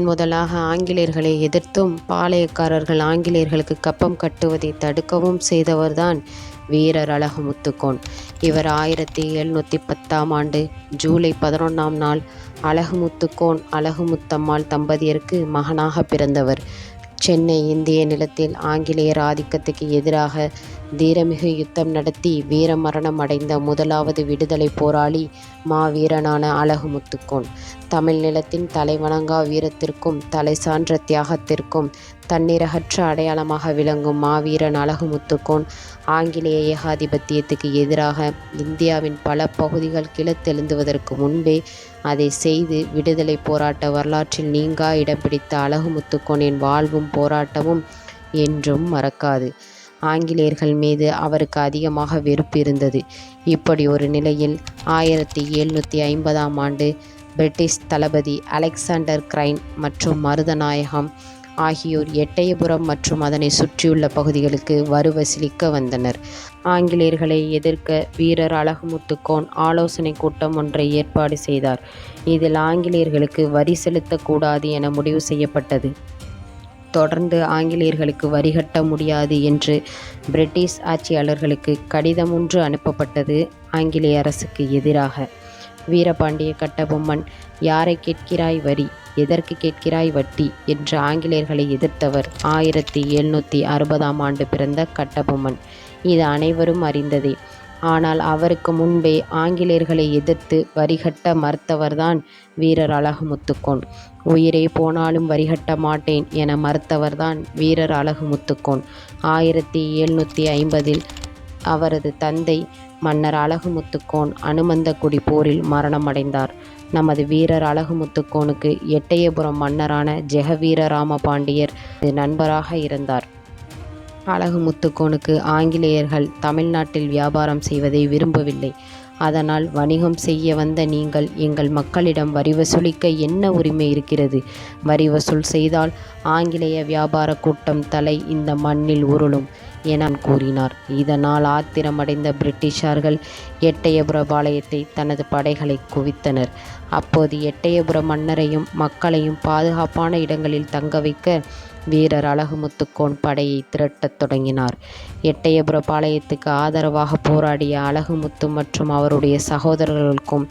முதலாக ஆங்கிலேயர்களை எதிர்த்தும் பாளையக்காரர்கள் ஆங்கிலேயர்களுக்கு கப்பம் கட்டுவதை தடுக்கவும் செய்தவர்தான் வீரர் அழகுமுத்துக்கோன். இவர் 1710 ஜூலை 11 நாள் அழகுமுத்துக்கோன் அழகுமுத்தம்மாள் தம்பதியருக்கு மகனாக பிறந்தவர். சென்னை இந்திய நிலத்தில் ஆங்கிலேயர் ஆதிக்கத்துக்கு எதிராக தீரமிகு யுத்தம் நடத்தி வீரமரணம் அடைந்த முதலாவது விடுதலை போராளி மாவீரனான அழகுமுத்துக்கோன். தமிழ் நிலத்தின் தலைவணங்கா வீரத்திற்கும் தலை சான்ற தியாகத்திற்கும் தன்னிகரற்ற அடையாளமாக விளங்கும் மாவீரன் அழகுமுத்துக்கோன் ஆங்கிலேய ஏகாதிபத்தியத்துக்கு எதிராக இந்தியாவின் பல பகுதிகள் கிளர்த்தெழுந்துவதற்கு முன்பே அதை செய்து விடுதலை போராட்ட வரலாற்றில் நீங்கா இடம் பிடித்த அழகுமுத்துக்கோனின் வாழ்வும் போராட்டமும் என்றும் மறக்காது. ஆங்கிலேயர்கள் மீது அவருக்கு அதிகமாக வெறுப்பு இருந்தது. இப்படி ஒரு நிலையில் 1750 பிரிட்டிஷ் தளபதி அலெக்சாண்டர் கிரைன் மற்றும் மருதநாயகம் ஆகியோர் எட்டயபுரம் மற்றும் அதனை சுற்றியுள்ள பகுதிகளுக்கு வரிவசூலிக்க வந்தனர். ஆங்கிலேயர்களை எதிர்க்க வீரர் அழகுமுத்துக்கோன் ஆலோசனை கூட்டம் ஒன்றை ஏற்பாடு செய்தார். இதில் ஆங்கிலேயர்களுக்கு வரி செலுத்தக்கூடாது என முடிவு செய்யப்பட்டது. தொடர்ந்து ஆங்கிலேயர்களுக்கு வரி கட்ட முடியாது என்று பிரிட்டிஷ் ஆட்சியாளர்களுக்கு கடிதம் ஒன்று அனுப்பப்பட்டது. ஆங்கிலேய அரசுக்கு எதிராக வீரபாண்டிய கட்டபொம்மன், யாரை கேட்கிறாய் வரி, எதற்கு கேட்கிறாய் வட்டி என்று ஆங்கிலேயர்களை எதிர்த்தவர் 1760 பிறந்த கட்டபொம்மன். இது அனைவரும் அறிந்ததே. ஆனால் அவருக்கு முன்பே ஆங்கிலேயர்களை எதிர்த்து வரிகட்ட மறுத்தவர்தான் வீரர் அழகுமுத்துக்கோன். உயிரே போனாலும் வரிகட்ட மாட்டேன் என மறுத்தவர்தான் வீரர் அழகுமுத்துக்கோன். 1750 அவரது தந்தை மன்னர் அழகுமுத்துக்கோன் அனுமந்தகுடி போரில் மரணமடைந்தார். நமது வீரர் அழகுமுத்துக்கோனுக்கு எட்டயபுரம் மன்னரான ஜெகவீரராம பாண்டியர் நண்பராக இருந்தார். அழகுமுத்துக்கோனுக்கு ஆங்கிலேயர்கள் தமிழ்நாட்டில் வியாபாரம் செய்வதை விரும்பவில்லை. அதனால், வணிகம் செய்ய வந்த நீங்கள் எங்கள் மக்களிடம் வரி வசூலிக்க என்ன உரிமை இருக்கிறது? வரி வசூல் செய்தால் ஆங்கிலேய வியாபார கூட்டம் தலை இந்த மண்ணில் உருளும் என கூறினார். இதனால் ஆத்திரமடைந்த பிரிட்டிஷார்கள் எட்டயபுரபாளையத்தை தனது படைகளை குவித்தனர். அப்போது எட்டயபுர மன்னரையும் மக்களையும் பாதுகாப்பான இடங்களில் தங்க வைக்க வீரர் அழகுமுத்துக்கோன் படையை திரட்டத் தொடங்கினார். எட்டயபுரபாளையத்துக்கு ஆதரவாக போராடிய அழகுமுத்து மற்றும் அவருடைய சகோதரர்களுக்கும்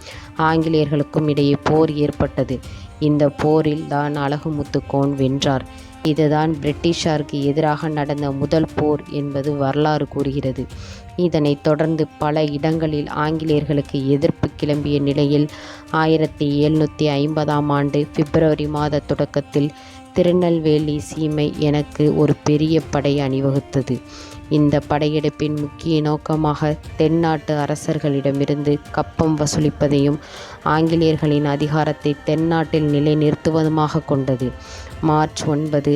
ஆங்கிலேயர்களுக்கும் இடையே போர் ஏற்பட்டது. இந்த போரில் தான் அழகுமுத்துக்கோன் வென்றார். இதுதான் பிரிட்டிஷாருக்கு எதிராக நடந்த முதல் போர் என்பது வரலாறு கூறுகிறது. இதனைத் தொடர்ந்து பல இடங்களில் ஆங்கிலேயர்களுக்கு எதிர்ப்பு கிளம்பிய நிலையில் 1750 பிப்ரவரி மாத தொடக்கத்தில் திருநெல்வேலி சீமை எனக்கு ஒரு பெரிய படை அணிவகுத்தது. இந்த படையெடுப்பின் முக்கிய நோக்கமாக தென்னாட்டு அரசர்களிடமிருந்து கப்பம் வசூலிப்பதையும் ஆங்கிலேயர்களின் அதிகாரத்தை தென்னாட்டில் நிலைநிறுத்துவதுமாக கொண்டது. மார்ச் 9,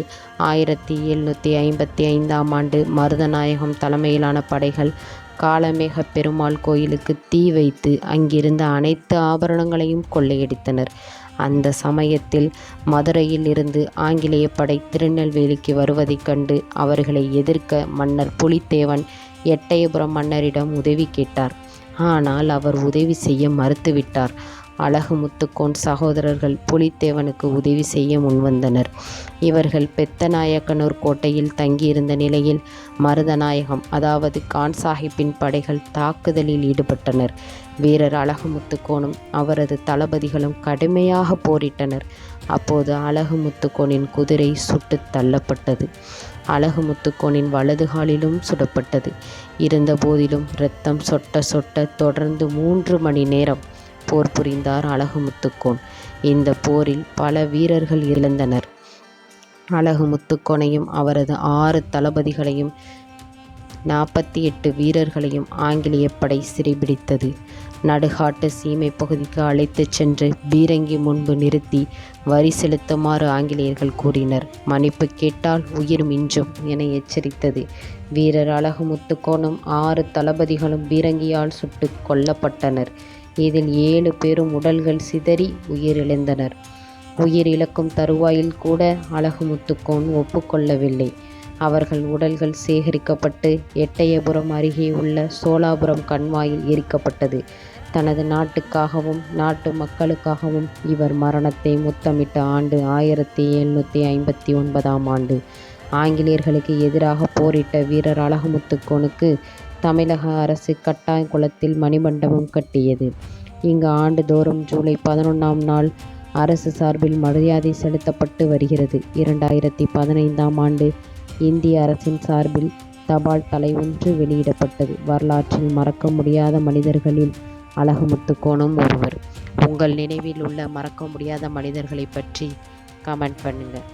1755 மருதநாயகம் தலைமையிலான படைகள் காளமேக பெருமாள் கோயிலுக்கு தீ வைத்து அங்கிருந்த அனைத்து ஆபரணங்களையும் கொள்ளையடித்தனர். அந்த சமயத்தில் மதுரையில் இருந்து ஆங்கிலேய படை திருநெல்வேலிக்கு வருவதைக் கண்டு அவர்களை எதிர்க்க மன்னர் புலித்தேவன் எட்டயபுரம் மன்னரிடம் உதவி கேட்டார். ஆனால் அவர் உதவி செய்ய மறுத்துவிட்டார். அழகுமுத்துக்கோன் சகோதரர்கள் புலித்தேவனுக்கு உதவி செய்ய முன்வந்தனர். இவர்கள் பெத்தநாயக்கனூர் கோட்டையில் தங்கியிருந்த நிலையில் மருதநாயகம் அதாவது கான் சாஹிப்பின் படைகள் தாக்குதலில் ஈடுபட்டனர். வீரர் அழகுமுத்துக்கோனும் அவரது தளபதிகளும் கடுமையாக போரிட்டனர். அப்போது அழகுமுத்துக்கோனின் குதிரை சுட்டு தள்ளப்பட்டது. அழகுமுத்துக்கோனின் வலது காலிலும் சுடப்பட்டது. இருந்த போதிலும் இரத்தம் சொட்ட சொட்ட தொடர்ந்து 3 மணி நேரம் போர் புரிந்தார் அழகுமுத்துக்கோன். இந்த போரில் பல வீரர்கள் இழந்தனர். அழகுமுத்துக்கோனையும் அவரது 6 தளபதிகளையும் 48 வீரர்களையும் ஆங்கிலேய படை சிறைபிடித்தது. நடுகாட்டு சீமை பகுதிக்கு அழைத்துச் சென்று பீரங்கி முன்பு நிறுத்தி வரி செலுத்துமாறு ஆங்கிலேயர்கள் கூறினர். மன்னிப்பு கேட்டால் உயிர் மிஞ்சும் என எச்சரித்தது. வீரர் அழகுமுத்துக்கோனும் 6 தளபதிகளும் பீரங்கியால் சுட்டு கொல்லப்பட்டனர். இதில் 7 பேரும் உடல்கள் சிதறி உயிரிழந்தனர். உயிர் இழக்கும் தருவாயில் கூட அழகுமுத்துக்கோன் ஒப்புக்கொள்ளவில்லை. அவர்கள் உடல்கள் சேகரிக்கப்பட்டு எட்டயபுரம் அருகே உள்ள சோழாபுரம் கண்மாயில் எரிக்கப்பட்டது. தனது நாட்டுக்காகவும் நாட்டு மக்களுக்காகவும் இவர் மரணத்தை முத்தமிட்ட ஆண்டு 1759ஆம் ஆண்டு. ஆங்கிலேயர்களுக்கு எதிராக போரிட்ட வீரர் அழகுமுத்துக்கோனுக்கு தமிழக அரசு கட்டாயங்குளத்தில் மணிமண்டபம் கட்டியது. இங்கு ஆண்டுதோறும் ஜூலை 11ஆம் நாள் அரசு சார்பில் மரியாதை செலுத்தப்பட்டு வருகிறது. 2015ஆம் ஆண்டு இந்திய அரசின் சார்பில் தபால் தலை ஒன்று வெளியிடப்பட்டது. வரலாற்றில் மறக்க முடியாத மனிதர்களில் அழகுமுத்துக்கோனும் ஒருவர். உங்கள் நினைவில் உள்ள மறக்க முடியாத மனிதர்களை பற்றி கமெண்ட் பண்ணுங்கள்.